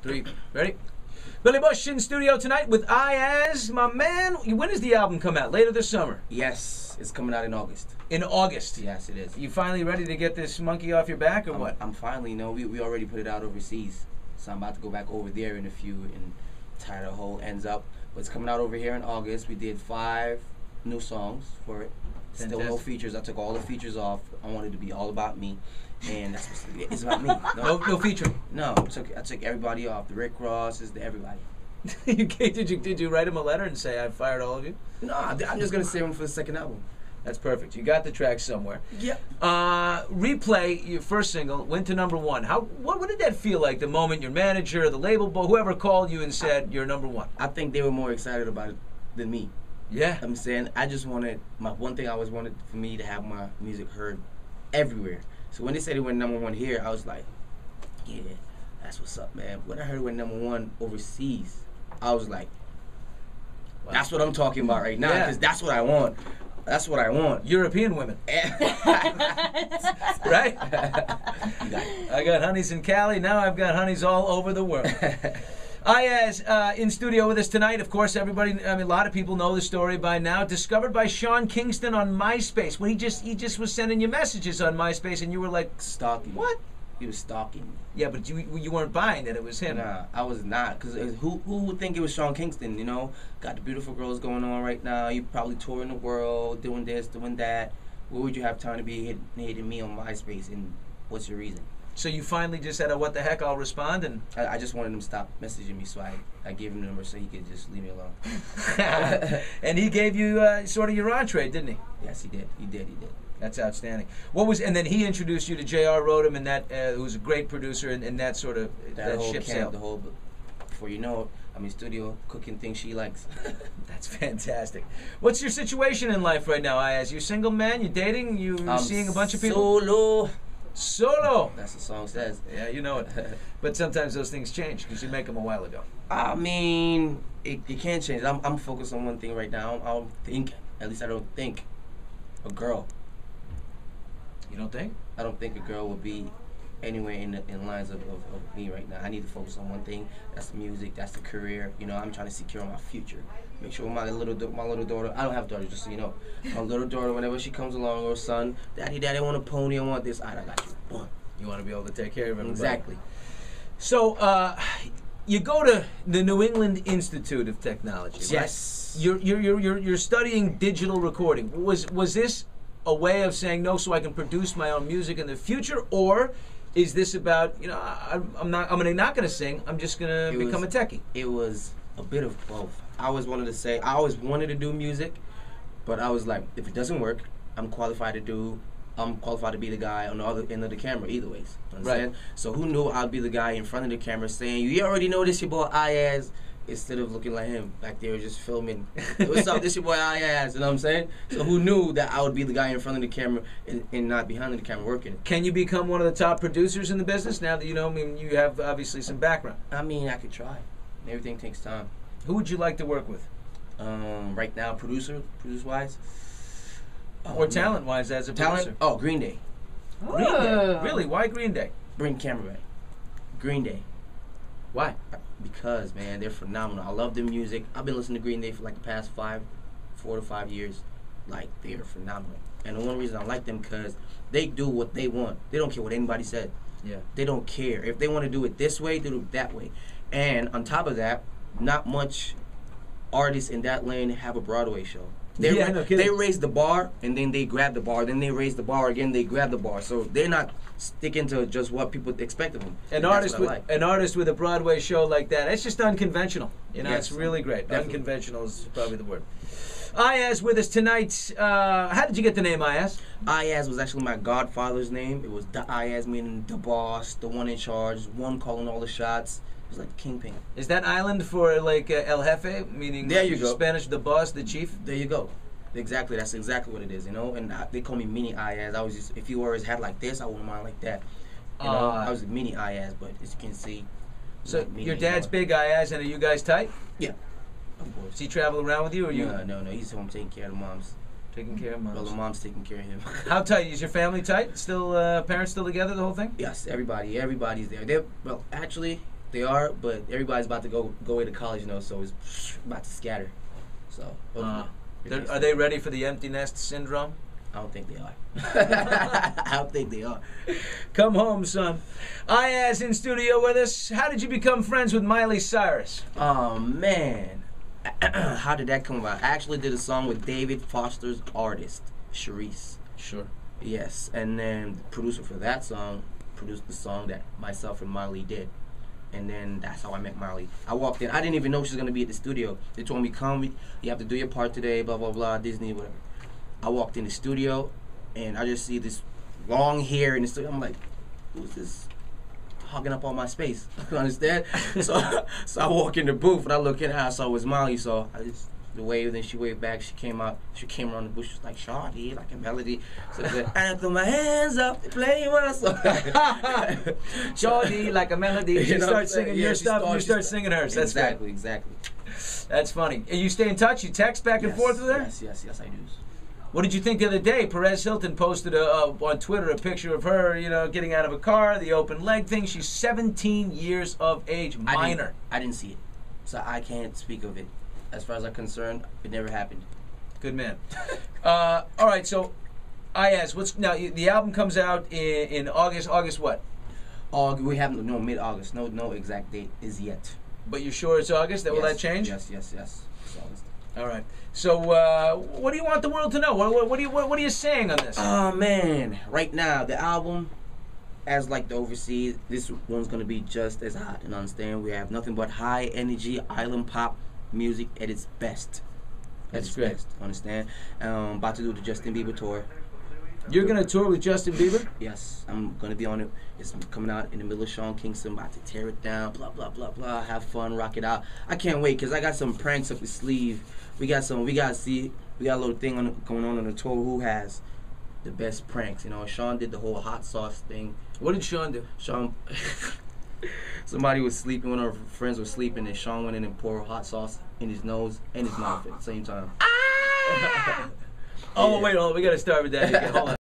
3. Ready? Billy Bush in studio tonight with Iyaz, my man. When does the album come out? Later this summer? Yes, it's coming out in August. In August? Yes, it is. You finally ready to get this monkey off your back, or what? I'm finally, we already put it out overseas. So I'm about to go back over there in a few and tie the whole ends up. But it's coming out over here in August. We did 5 new songs for it. Still no features. I took all the features off. I wanted it to be all about me. And that's what it's about me. No featuring. No, I took everybody off. The Rick Rosses, the everybody. Did you write him a letter and say I fired all of you? No, I'm just gonna save them for the second album. That's perfect. You got the track somewhere. Yep. Replay, your first single, went to #1. What did that feel like? The moment your manager, the label boy, whoever called you and said you're #1. I think they were more excited about it than me. Yeah. I'm saying I just wanted one thing I always wanted for me to have my music heard everywhere. So when they said it went #1 here, I was like, yeah, that's what's up, man. When I heard it went #1 overseas, I was like, wow. That's what I'm talking about right now, because that's what I want. That's what I want. European women. Right? I got honeys in Cali, now I've got honeys all over the world. Iyaz in studio with us tonight. Of course, everybody, a lot of people know the story by now. Discovered by Sean Kingston on MySpace. When he just was sending you messages on MySpace, and you were like, stalking. What? He was stalking. Yeah, but you weren't buying that it was him. Nah, I was not. Because who would think it was Sean Kingston, you know? Got the beautiful girls going on right now. You probably touring the world, doing this, doing that. Where would you have time to be hitting me on MySpace, and what's your reason? So you finally just said, what the heck, I'll respond? And I just wanted him to stop messaging me, so I gave him the number so he could just leave me alone. And he gave you sort of your entree, didn't he? Yes, he did. He did. That's outstanding. And then he introduced you to J.R. Rodham, and that who was a great producer, and that sort of that whole ship camp, sailed. Before you know it, I'm in studio cooking things she likes. That's fantastic. What's your situation in life right now, Iyaz? You single man? You dating? You seeing a bunch of people? Solo. That's what the song says. Yeah, you know it. But sometimes those things change because you make them a while ago. I mean, it can't change. I'm focused on one thing right now. I don't think a girl. You don't think? I don't think a girl would be anywhere in lines of me right now. I need to focus on one thing. That's the music. That's the career. You know, I'm trying to secure my future. Make sure my little daughter. I don't have daughters, just so you know. My little daughter, whenever she comes along, or son, Daddy, I want a pony. I want this. I got you. Boom. You want to be able to take care of everybody. Exactly. So you go to the New England Institute of Technology. Yes. Right? You're studying digital recording. Was this a way of saying no, so I can produce my own music in the future, or is this about I'm not going to sing. I'm just going to become a techie? It was a bit of both. I always wanted to do music, but I was like, if it doesn't work, I'm qualified to be the guy on the other end of the camera either ways. Right. So who knew I'd be the guy in front of the camera saying, you already know this your boy Iyaz, instead of looking like him back there just filming. What's up, this your boy Iyaz, you know what I'm saying? So who knew that I would be the guy in front of the camera and not behind the camera working? Can you become one of the top producers in the business now that you you have obviously some background? I mean, I could try. Everything takes time. Who would you like to work with? Right now, produce-wise. Or talent-wise as a producer? Oh, Green Day. Green Day? Really? Why Green Day? Bring the camera back. Green Day. Why? Because, man, they're phenomenal. I love their music. I've been listening to Green Day for like the past 4 to 5 years. Like, they are phenomenal. And the one reason I like them because they do what they want. They don't care what anybody said. Yeah. They don't care. If they want to do it this way, they do it that way. And on top of that, not much artists in that lane have a Broadway show. They raise the bar, and then they grab the bar. Then they raise the bar again, they grab the bar. So they're not sticking to just what people expect of them. An artist with a Broadway show like that, it's just unconventional. It's really great. Definitely. Unconventional is probably the word. Iyaz with us tonight. How did you get the name Iyaz? Iyaz was actually my godfather's name. It was the Iyaz, meaning the boss, the one in charge, one calling all the shots. It was like the kingpin. Is that island for like El Jefe, meaning there you go. Spanish, the boss, the chief? There you go. Exactly. That's exactly what it is, And they call me Mini Iyaz. I was just, if you were his hat like this, I wouldn't mind like that. I was a Mini Iyaz, but as you can see. So like your dad's big Iyaz, and are you guys tight? Yeah. Of course. Does he travel around with you, or you? No. He's home taking care of the moms. Taking care of moms. Well, the mom's taking care of him. How tight? Is your family tight? Still, parents still together, the whole thing? Yes, everybody's there. Well, actually, They are, but everybody's about to go away to college, you know, so it's about to scatter. So, are they ready for the empty nest syndrome? I don't think they are. I don't think they are. Come home, son. Iyaz in studio with us. How did you become friends with Miley Cyrus? Oh, man. How did that come about? I actually did a song with David Foster's artist, Sharice. Sure. Yes, and then the producer for that song produced the song that myself and Miley did. And then that's how I met Miley. I walked in. I didn't even know she was going to be at the studio. They told me, come, you have to do your part today, blah, blah, blah, Disney, whatever. I walked in the studio, and I just see this long hair in the studio. I'm like, who's this hogging up all my space? You understand? so I walk in the booth, and I look in her, I saw it was Miley, so I just waved, and she waved back. She came out. She came around the bush. She was like, Shawty, like a melody. So I said, I throw my hands up, play my song. Shawty, like a melody. She starts singing your stuff, and you start singing hers. That's exactly, exactly. That's funny. You stay in touch? You text back and forth with her? Yes, I do. What did you think the other day? Perez Hilton posted on Twitter a picture of her, getting out of a car, the open leg thing. She's 17 years of age, minor. I didn't see it, so I can't speak of it. As far as I'm concerned, it never happened. Good man. All right, so Iyaz, now the album comes out in August. August what? We have mid-August. No exact date is yet. But you're sure it's August? Will that change? Yes. It's August. All right. So, what do you want the world to know? What are you saying on this? Oh man! Right now, the album, as like the overseas, this one's gonna be just as hot. And understand, we have nothing but high energy island pop music at its best. That's great. Best, understand? About to do the Justin Bieber tour. You're gonna tour with Justin Bieber? Yes, I'm gonna be on it. It's coming out in the middle of Sean Kingston. About to tear it down. Blah blah blah blah. Have fun, rock it out. I can't wait because I got some pranks up the sleeve. We got a little thing going on the tour. Who has the best pranks? Sean did the whole hot sauce thing. What did Sean do? Sean, somebody was sleeping. One of our friends was sleeping, and Sean went in and poured hot sauce in his nose and his mouth at the same time. Oh, wait, hold on. We got to start with that again. Hold on.